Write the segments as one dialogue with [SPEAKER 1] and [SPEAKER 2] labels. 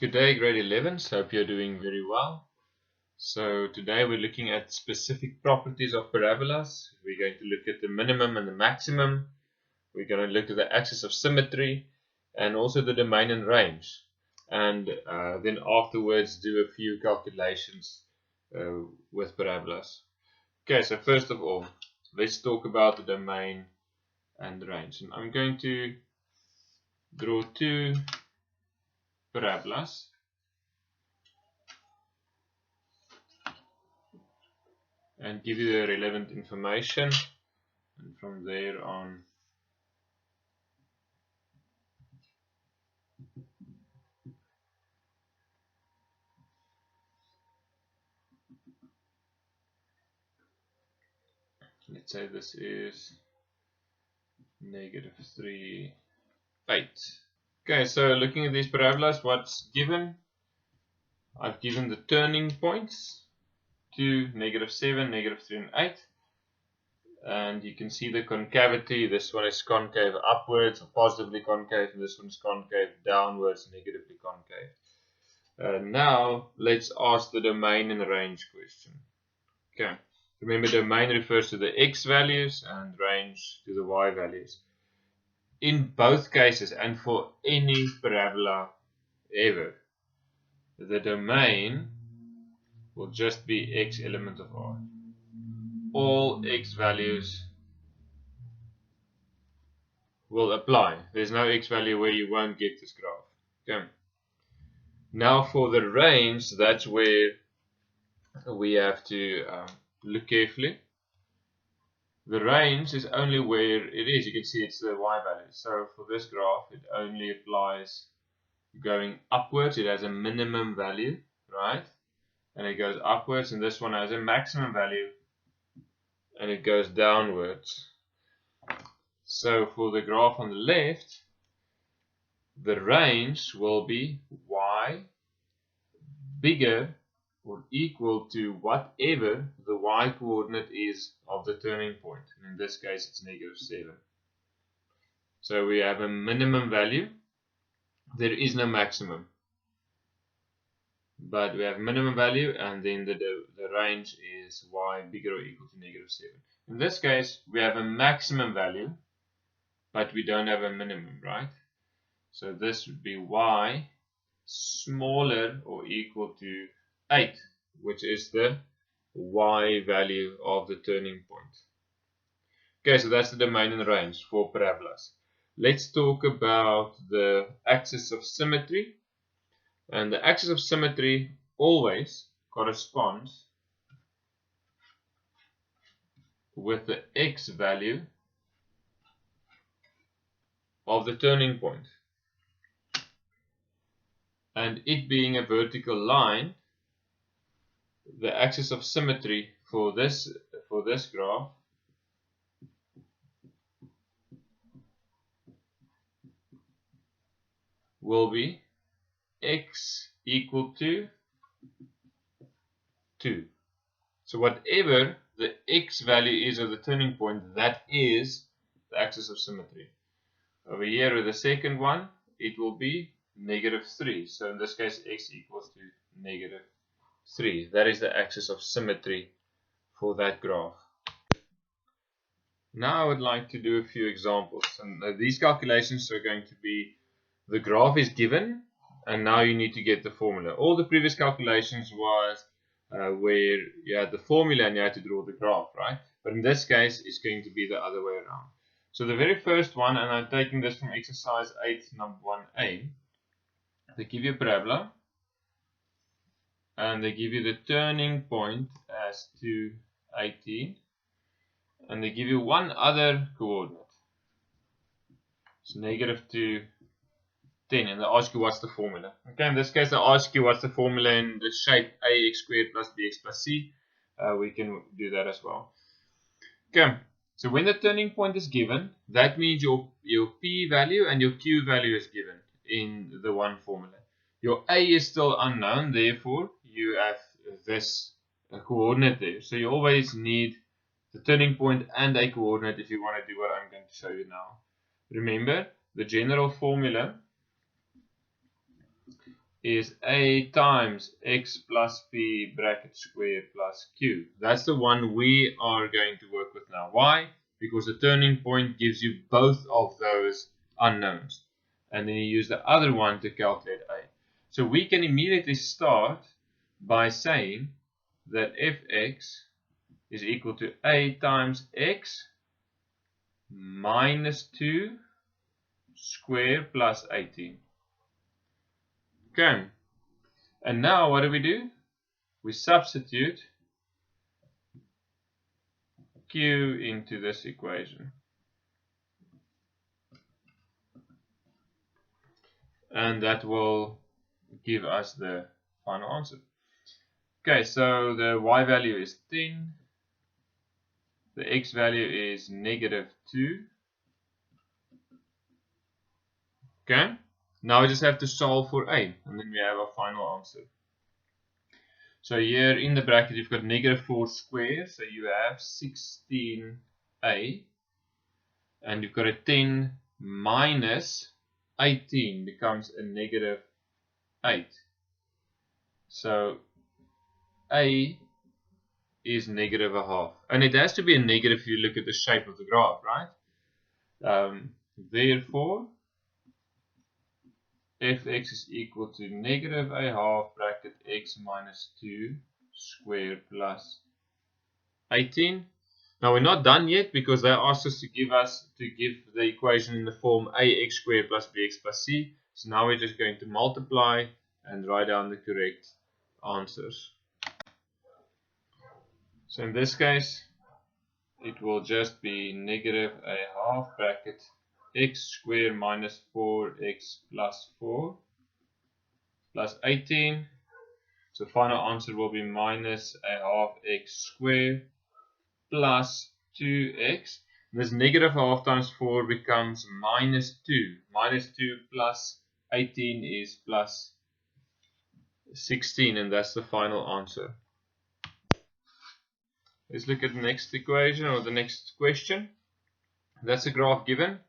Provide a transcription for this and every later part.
[SPEAKER 1] Good day, grade 11s. Hope you're doing very well. So today we're looking at specific properties of parabolas. We're going to look at the minimum and the maximum. We're going to look at the axis of symmetry and also the domain and range. And then afterwards do a few calculations with parabolas. Okay, so first of all, let's talk about the domain and range. And I'm going to draw two parabolas. And give you the relevant information, and from there on let's say this is -3, 8. Okay, so looking at these parabolas, what's given? I've given the turning points to -7, -3 and 8, and you can see the concavity. This one is concave upwards or positively concave, and this one is concave downwards, negatively concave. Now let's ask the domain and range question. Okay, remember domain refers to the x values and range to the y values. In both cases and for any parabola ever, the domain will just be x element of R. All x values will apply. There's no x value where you won't get this graph. Okay. Now for the range, that's where we have to look carefully. The range is only where it is. You can see it's the y value. So for this graph, it only applies going upwards. It has a minimum value, right? And it goes upwards. And this one has a maximum value, and it goes downwards. So for the graph on the left, the range will be y bigger or equal to whatever the y coordinate is of the turning point. And in this case, it's -7. So we have a minimum value. There is no maximum, but we have minimum value, and then the range is y bigger or equal to -7. In this case, we have a maximum value, but we don't have a minimum, right? So this would be y smaller or equal to 8, which is the y value of the turning point. Okay, so that's the domain and range for parabolas. Let's talk about the axis of symmetry. And the axis of symmetry always corresponds with the x value of the turning point. And it being a vertical line, the axis of symmetry for this graph will be x equal to 2. So whatever the x value is of the turning point, that is the axis of symmetry. Over here with the second one, it will be -3. So in this case, x equals to -3. That is the axis of symmetry for that graph. Now I would like to do a few examples. And these calculations are going to be, the graph is given, and now you need to get the formula. All the previous calculations was where you had the formula and you had to draw the graph, right? But in this case, it's going to be the other way around. So the very first one, and I'm taking this from exercise 8, number 1a, they give you a parabola, and they give you the turning point as 2, 18, and they give you one other coordinate. It's -2, 10, and they ask you what's the formula. Okay, in this case, they ask you what's the formula in the shape ax squared plus bx plus c. We can do that as well. Okay, so when the turning point is given, that means your p value and your q value is given in the one formula. Your a is still unknown, therefore you have this coordinate there. So you always need the turning point and a coordinate if you want to do what I'm going to show you now. Remember, the general formula is a times x plus b bracket square plus q. That's the one we are going to work with now. Why? Because the turning point gives you both of those unknowns. And then you use the other one to calculate a. So we can immediately start by saying that fx is equal to a times x minus 2 square plus 18. Okay. And now what do? We substitute q into this equation. And that will give us the final answer. Okay, so the y value is 10. The x value is negative 2. Okay, now we just have to solve for a, and then we have our final answer. So here in the bracket you've got negative 4 squared, so you have 16a, and you've got a 10 minus 18 becomes a negative 8. So a is negative a half, and it has to be a negative if you look at the shape of the graph, right? Therefore fx is equal to negative a half bracket x minus 2 squared plus 18. Now we're not done yet, because they asked us to give the equation in the form ax squared plus bx plus c. So now we're just going to multiply and write down the correct answers. So in this case it will just be negative a half bracket x squared minus 4x plus 4 plus 18. So final answer will be minus a half x squared plus 2x. This negative half times 4 becomes minus 2. Minus 2 plus 18 is plus 16, and that's the final answer. Let's look at the next equation, or the next question. That's a graph given.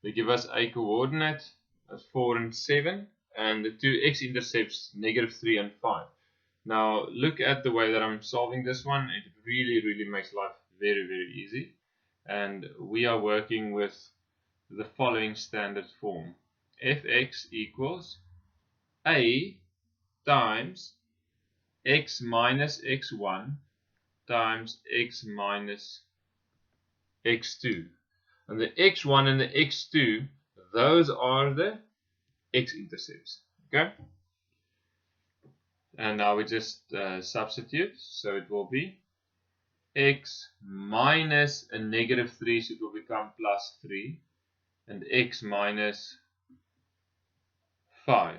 [SPEAKER 1] They give us a coordinate as 4 and 7, and the two x-intercepts negative 3 and 5. Now look at the way that I'm solving this one. It really makes life very easy, and we are working with the following standard form. Fx equals a times x minus x1 times x minus x2. And the x1 and the x2, those are the x-intercepts. Okay? And now we just substitute. So it will be x minus a negative 3, so it will become plus 3. And x minus 5.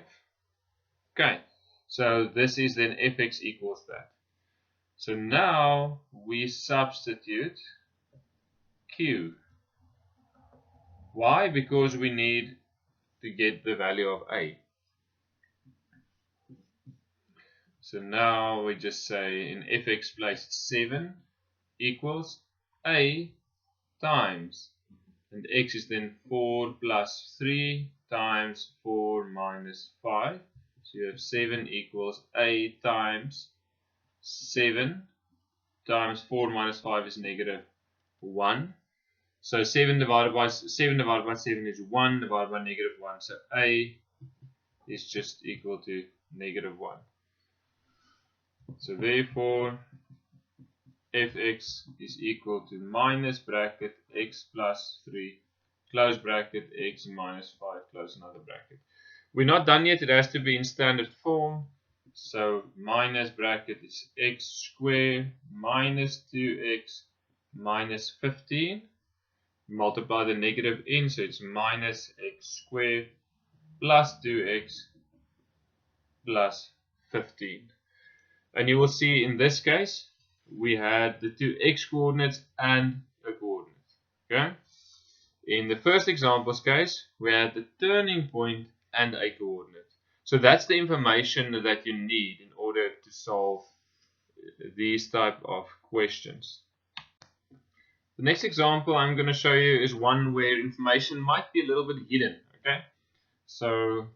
[SPEAKER 1] Okay, so this is then fx equals that. So now we substitute q. Why? Because we need to get the value of a. So now we just say in fx place 7 equals a times, and x is then 4 plus 3 times 4 minus 5. So you have 7 equals a times 7 times 4 minus 5 is negative 1. So 7 divided by 7 is 1 divided by negative 1. So a is just equal to negative 1. So therefore fx is equal to minus bracket x plus 3 close bracket x minus 5 close another bracket. We're not done yet. It has to be in standard form. So minus bracket is x squared minus 2x minus 15. Multiply the negative in, so it's minus x squared plus 2x plus 15. And you will see in this case we had the two x coordinates and a coordinate. Okay? In the first example's case, we had the turning point and a coordinate. So that's the information that you need in order to solve these type of questions. The next example I'm going to show you is one where information might be a little bit hidden. Okay, so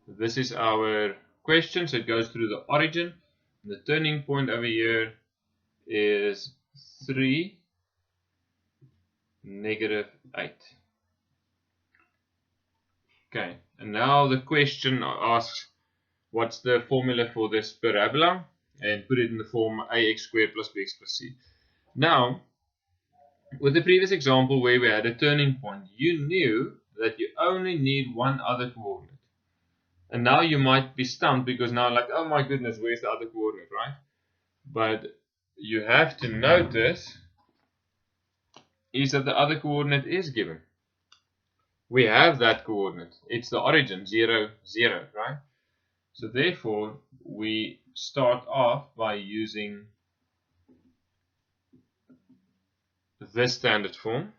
[SPEAKER 1] this is our question, so it goes through the origin. The turning point over here is 3, -8. Okay, and now the question asks, what's the formula for this parabola? And put it in the form ax squared plus bx plus c. Now, with the previous example where we had a turning point, you knew that you only need one other coordinate. And now you might be stumped because now like, oh my goodness, where's the other coordinate, right? But you have to notice is that the other coordinate is given. We have that coordinate. It's the origin, 0, 0, right? So therefore, we start off by using this standard form.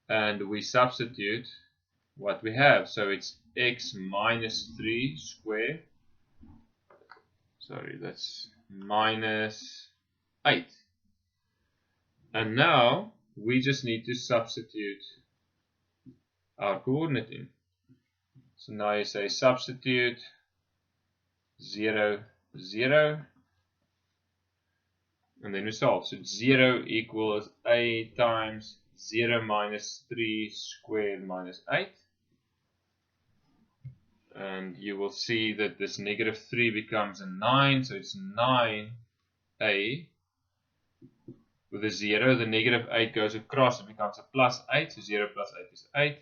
[SPEAKER 1] And we substitute what we have. So it's x minus 3 squared. Sorry, that's minus 8. And now we just need to substitute our coordinate in. So now you say substitute 0, 0. And then we solve. So 0 equals a times 0 minus 3 squared minus 8. And you will see that this -3 becomes a 9. So it's 9a. With a 0, the -8 goes across, it becomes a +8. So 0 plus 8 is 8.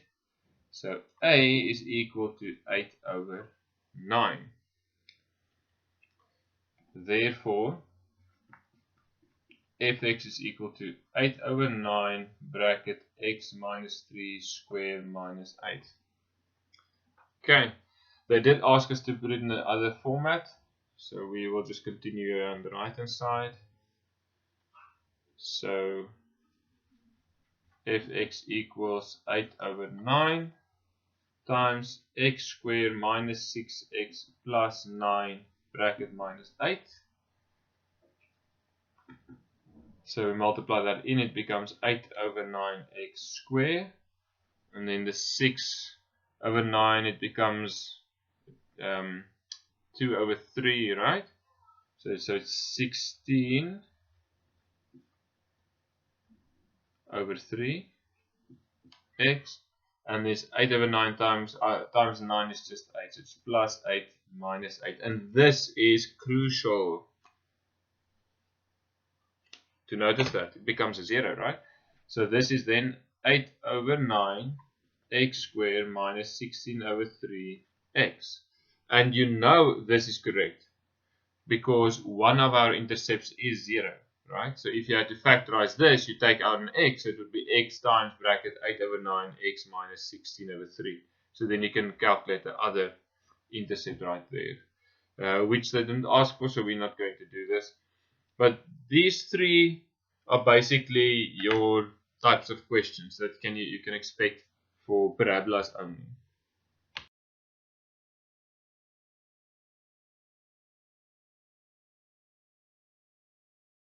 [SPEAKER 1] So a is equal to 8 over 9. Therefore, fx is equal to 8 over 9 bracket x minus 3 squared minus 8. Okay, they did ask us to put it in the other format, so we will just continue on the right hand side. So fx equals 8 over 9 times x squared minus 6x plus 9 bracket minus 8. So we multiply that in, it becomes 8 over 9x squared. And then the 6 over 9, it becomes 2 over 3, right? So it's 16 over 3 x. And this 8 over 9 times 9 is just 8. So it's plus 8 minus 8. And this is crucial to notice that. It becomes a 0, right? So this is then 8 over 9 x squared minus 16 over 3 x. And you know this is correct because one of our intercepts is 0, right? So if you had to factorize this, you take out an x, so it would be x times bracket 8 over 9 x minus 16 over 3. So then you can calculate the other intercept right there, which they didn't ask for, so we're not going to do this. But these three are basically your types of questions that you can expect for parabolas only.